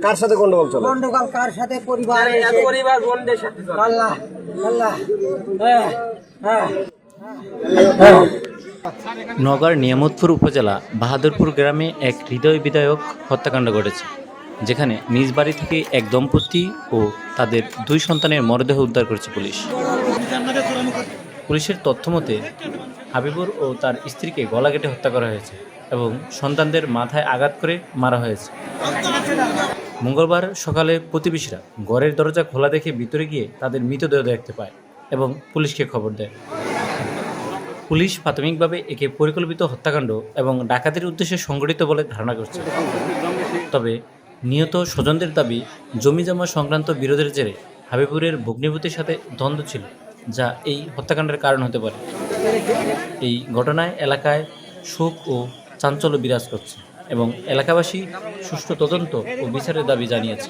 কার সাথে গন্ডগোল চলে? গন্ডগোল কার সাথে? পরিবার বন্ধের সাথে। আল্লাহ আল্লাহ। নওগাঁর নিয়ামতপুর উপজেলা বাহাদুরপুর গ্রামে এক হৃদয় বিদারক হত্যাকাণ্ড ঘটেছে, যেখানে নিজ বাড়ি থেকে এক দম্পতি ও তাদের 2 সন্তানের মরদেহ উদ্ধার করেছে পুলিশ। পুলিশের তথ্যমতে হাবিবুর ও তার স্ত্রীকে গলা কেটে হত্যা করা হয়েছে এবং সন্তানদের মাথায় আঘাত করে মারা হয়েছে। মঙ্গলবার সকালে প্রতিবেশীরা ঘরের দরজা খোলা দেখে ভিতরে গিয়ে তাদের মৃতদেহ দেখতে পায় এবং পুলিশকে খবর দেয়। পুলিশ প্রাথমিকভাবে একে পরিকল্পিত হত্যাকাণ্ড এবং ডাকাতির উদ্দেশ্যে সংগঠিত বলে ধারণা করছে। তবে নিহত স্বজনদের দাবি, জমিজমা সংক্রান্ত বিরোধের জেরে হাবিবুরের ভগ্নিপতির সাথে দ্বন্দ্ব ছিল, যা এই হত্যাকাণ্ডের কারণ হতে পারে। এই ঘটনায় এলাকায় শোক ও চাঞ্চল্য বিরাজ করছে এবং এলাকাবাসী সুষ্ঠু তদন্ত ও বিচারের দাবি জানিয়েছে।